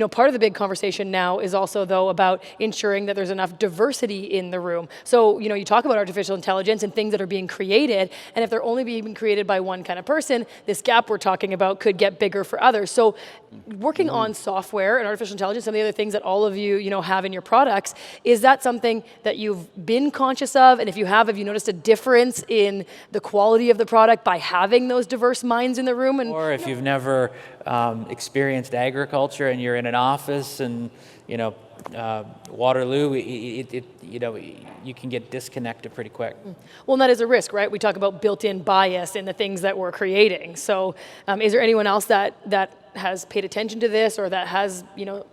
part of the big conversation now is also, though, about ensuring that there's enough diversity in the room. So, you talk about artificial intelligence and things that are being created, and if they're only being created by one kind of person, this gap we're talking about could get bigger for others. So working on software and artificial intelligence, some of the other things that all of you, have in your products, is that something that you've been conscious of? And if you have you noticed a difference in the quality of the product by having those diverse minds in the room? Or if you've never experienced agriculture and you're in an office and, Waterloo, you can get disconnected pretty quick. Well, and that is a risk, right? We talk about built-in bias in the things that we're creating. So is there anyone else that has paid attention to this, or that has,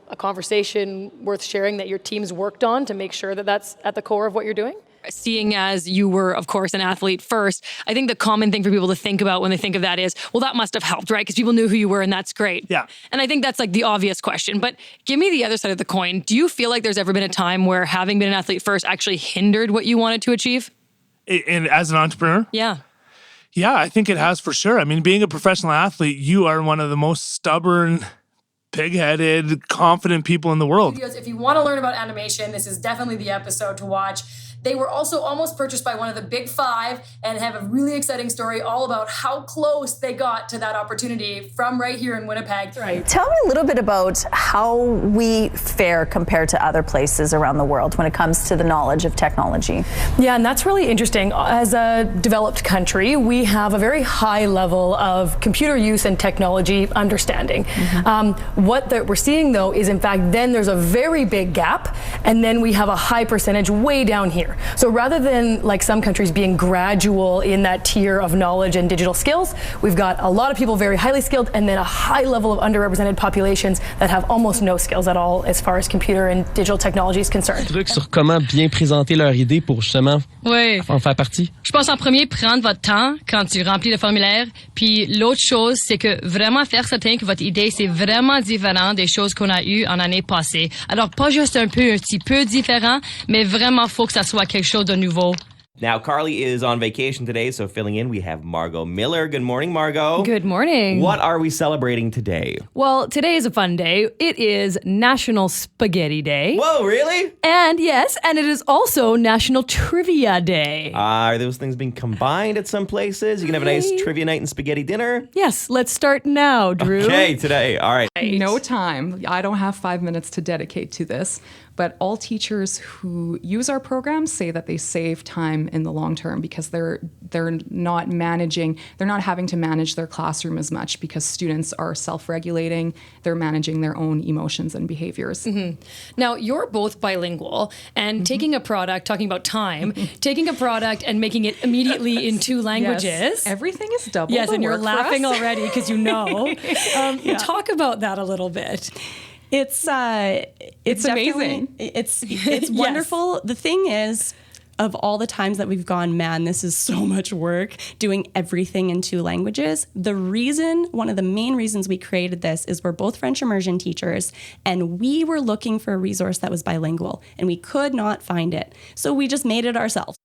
a conversation worth sharing that your team's worked on to make sure that that's at the core of what you're doing? Seeing as you were, of course, an athlete first, I think the common thing for people to think about when they think of that is, well, that must have helped, right? Because people knew who you were, and that's great. Yeah. And I think that's like the obvious question. But give me the other side of the coin. Do you feel like there's ever been a time where having been an athlete first actually hindered what you wanted to achieve? And as an entrepreneur? Yeah. Yeah, I think it has for sure. I mean, being a professional athlete, you are one of the most stubborn, pig-headed, confident people in the world. If you want to learn about animation, this is definitely the episode to watch. They were also almost purchased by one of the big five and have a really exciting story all about how close they got to that opportunity from right here in Winnipeg. Right. Tell me a little bit about how we fare compared to other places around the world when it comes to the knowledge of technology. Yeah, and that's really interesting. As a developed country, we have a very high level of computer use and technology understanding. What we're seeing, though, is in fact then there's a very big gap, and then we have a high percentage way down here. So rather than like some countries being gradual in that tier of knowledge and digital skills, we've got a lot of people very highly skilled, and then a high level of underrepresented populations that have almost no skills at all as far as computer and digital technology is concerned. Trucs sur comment bien présenter leur idée pour justement en faire partie. Je pense en premier prendre votre temps quand tu remplis le formulaire, puis l'autre chose c'est que vraiment faire certain que votre idée c'est vraiment différent des choses qu'on a eues en année passée. Alors pas juste un petit peu différent, mais vraiment faut que ça soit quelque chose de nouveau. Now, Carly is on vacation today, so filling in, we have Margaux Miller. Good morning, Margaux. Good morning. What are we celebrating today? Well, today is a fun day. It is National Spaghetti Day. Whoa, really? And yes, and it is also National Trivia Day. Are those things being combined at some places? You can have a nice trivia night and spaghetti dinner? Yes, let's start now, Drew. Okay, today. All right. No time. I don't have 5 minutes to dedicate to this, but all teachers who use our programs say that they save time in the long term because they're not having to manage their classroom as much because students are self-regulating, they're managing their own emotions and behaviors. Now, you're both bilingual, and taking a product, talking about time, taking a product and making it immediately in two languages. Yes. Everything is double. Yes, the and you're work for laughing us. already because Talk about that a little bit. It's amazing. It's wonderful. The thing is, of all the times that we've gone, man, this is so much work doing everything in two languages. One of the main reasons we created this is we're both French immersion teachers, and we were looking for a resource that was bilingual, and we could not find it. So we just made it ourselves.